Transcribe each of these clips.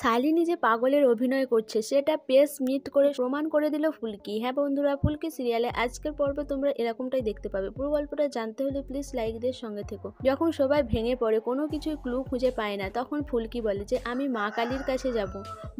শালিনী যে পাগলের অভিনয় করছে সেটা প্রেস মিট করে প্রমাণ করে দিল ফুলকি। হ্যাঁ বন্ধুরা, ফুলকি সিরিয়ালে আজকের পর্বে তোমরা এরকমটাই দেখতে পাবে। পুরো গল্পটা জানতে হলে প্লিজ লাইক দিয়ে সঙ্গে থেকো। যখন সবাই ভেঙে পড়ে, কোনো কিছুই ক্লু খুঁজে পায় না, তখন ফুলকি বলে যে আমি মা কালীর কাছে যাব,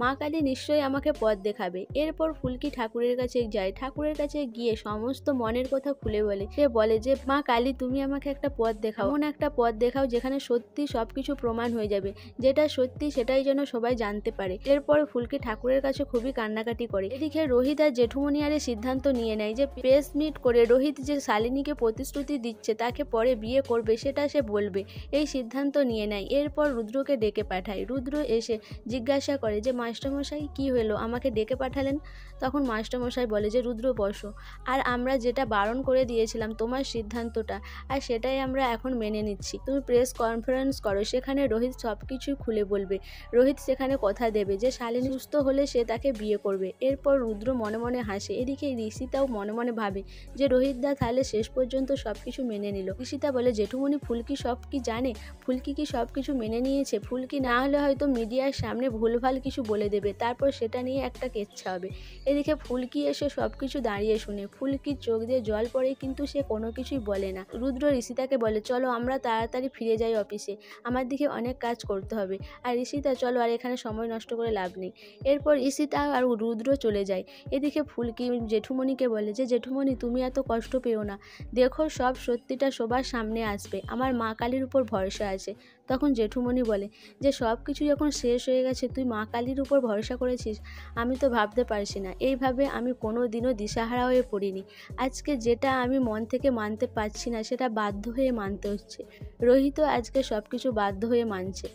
মা কালী নিশ্চয়ই আমাকে পথ দেখাবে। এরপর ফুলকি ঠাকুরের কাছে যায়। ঠাকুরের কাছে গিয়ে সমস্ত মনের কথা খুলে বলে। সে বলে যে মা কালী, তুমি আমাকে একটা পথ দেখাও, এমন একটা পথ দেখাও যেখানে সত্যি সবকিছু প্রমাণ হয়ে যাবে, যেটা সত্যি সেটাই যেন সবাই জানতে পারে। এরপর ফুলকি ঠাকুরের কাছে খুবই কান্নাকাটি করে। এদিকে রোহিত আর জেঠুমনি আরে সিদ্ধান্ত নিয়ে নেয় যে প্রেস মিট করে রোহিত যে শালিনীকে প্রতিশ্রুতি দিচ্ছে তাকে পরে বিয়ে করবে সেটা সে বলবে, এই সিদ্ধান্ত নিয়ে নেয়। এরপর রুদ্রকে ডেকে পাঠায়। রুদ্র এসে জিজ্ঞাসা করে যে মাস্টারমশাই কি হলো, আমাকে ডেকে পাঠালেন? তখন মাস্টারমশাই বলে যে রুদ্র বসো, আর আমরা যেটা বারণ করে দিয়েছিলাম তোমার সিদ্ধান্তটা, আর সেটাই আমরা এখন মেনে নিচ্ছি। তুমি প্রেস কনফারেন্স করো, সেখানে রোহিত সব কিছুই খুলে বলবে। রোহিত সেখানে কথা দেবে যে শালিনী সুস্থ হলে সে তাকে বিয়ে করবে। এরপর রুদ্র মনে মনে হাসে। এদিকে ঋষিতাও মনে মনে ভাবে যে রোহিত দা তাহলে শেষ পর্যন্ত সবকিছু মেনে নিল। ঋষিতা বলে জেঠুমনি ফুলকি সব কি জানে? ফুলকি কি সব কিছু মেনে নিয়েছে? ফুলকি না হলে হয়তো মিডিয়ার সামনে ভুলভাল কিছু বলে দেবে, তারপর সেটা নিয়ে একটা কেচ্ছা হবে। এদিকে ফুলকি এসে সব কিছু দাঁড়িয়ে শুনে। ফুলকির চোখ দিয়ে জল পড়ে, কিন্তু সে কোনো কিছুই বলে না। রুদ্র ঋষিতাকে বলে চলো আমরা তাড়াতাড়ি ফিরে যাই অফিসে, আমার দিকে অনেক কাজ করতে হবে। আর ঋষিতা চলো, আর এখানে সময় নষ্ট করে লাভ নেই। এরপর ঋষিতা আর রুদ্র চলে যায়। এদিকে ফুলকি জেঠুমনিকে বলে যে জেঠুমনি তুমি এত কষ্ট পেও না, দেখো সব সত্যিটা সবার সামনে আসবে, আমার মা কালীর উপর ভরসা আছে। তখন জেঠুমনি বলে যে সব কিছু যখন শেষ হয়ে গেছে তুই মা কালীর উপর ভরসা করেছিস, আমি তো ভাবতে পারছি না। এইভাবে আমি কোনো দিনও দিশাহারা হয়ে পড়িনি। আজকে যেটা আমি মন থেকে মানতে পারছি না সেটা বাধ্য হয়ে মানতে হচ্ছে। রোহিতও আজকে সব কিছু বাধ্য হয়ে মানছে।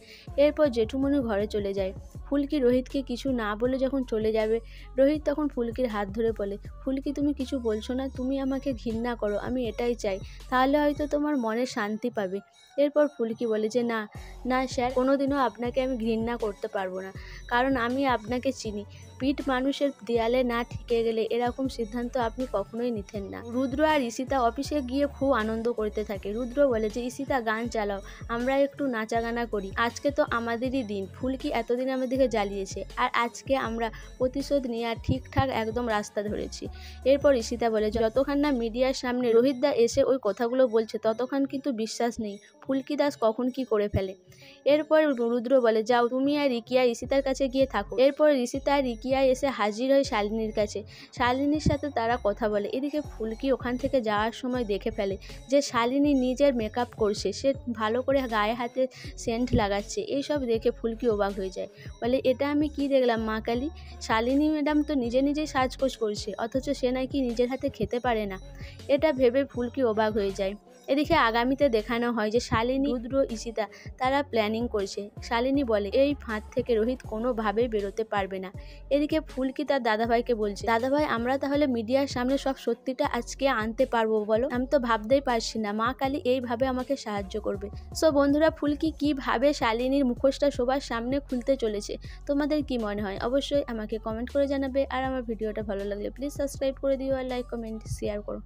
এরপর জেঠুমনি ঘরে চলে যায়। ফুলকি রোহিতকে কিছু না বলে যখন চলে যাবে, রোহিত তখন ফুলকির হাত ধরে বলে ফুলকি তুমি কিছু বলছো না, তুমি আমাকে ঘৃণা করো, আমি এটাই চাই, তাহলে হয়তো তোমার মনে শান্তি পাবে। এরপর ফুলকি বলে যে না না স্যার, কোনোদিনও আপনাকে আমি ঘৃণা করতে পারবো না, কারণ আমি আপনাকে চিনি। পিঠ মানুষের দেয়ালে না ঠেকে গেলে এরকম সিদ্ধান্ত আপনি কখনোই নিতেন না। রুদ্র আর ঈশিতা অফিসে গিয়ে খুব আনন্দ করতে থাকে। রুদ্র বলে যে ঈশিতা গান চালাও, আমরা একটু নাচাগানা করি, আজকে তো আমাদেরই দিন। ফুলকি এতদিন আমাদেরকে জ্বালিয়েছে, আর আজকে আমরা প্রতিশোধ নিয়ে আর ঠিকঠাক একদম রাস্তা ধরেছি। এরপর ঈশিতা বলে যতক্ষণ না মিডিয়ার সামনে রোহিত দা এসে ওই কথাগুলো বলছে ততক্ষণ কিন্তু বিশ্বাস নেই ফুলকি দাস কখন কি করে ফেলে। এরপর রুদ্র বলে যাও তুমি আর রিকিয়া ঈশিতার কাছে গিয়ে থাকো। এরপর ঈশিতা আর রিকিয়া এসে হাজির হয় শালিনীর কাছে। শালিনীর সাথে তারা কথা বলে। এদিকে ফুলকি ওখান থেকে যাওয়ার সময় দেখে ফেলে যে শালিনী নিজের মেকআপ করছে, সে ভালো করে গায়ে হাতে সেন্ট লাগাচ্ছে। এইসব দেখে ফুলকি অবাক হয়ে যায়, বলে এটা আমি কি দেখলাম মা কালী, শালিনী ম্যাডাম তো নিজে নিজেই সাজগোজ করছে, অথচ সে নাকি নিজের হাতে খেতে পারে না। এটা ভেবে ফুলকি অবাক হয়ে যায়। এদিকে আগামীতে দেখানো হয় যে শালিনী, রুদ্র, ঈশিতা তারা প্ল্যানিং করছে। শালিনী বলে এই ফাঁদ থেকে রোহিত কোনোভাবেই বেরোতে পারবে না। এদিকে ফুলকি তার দাদাভাইকে বলছে দাদাভাই আমরা তাহলে মিডিয়ার সামনে সব সত্যিটা আজকে আনতে পারবো বলো? আমি তো ভাবতেই পারছি না মা কালী এইভাবে আমাকে সাহায্য করবে। সো বন্ধুরা, ফুলকি কিভাবে শালিনীর মুখোশটা সবার সামনে খুলতে চলেছে তোমাদের কি মনে হয় অবশ্যই আমাকে কমেন্ট করে জানাবে। আর আমার ভিডিওটা ভালো লাগলে প্লিজ সাবস্ক্রাইব করে দিও, আর লাইক কমেন্ট শেয়ার করো।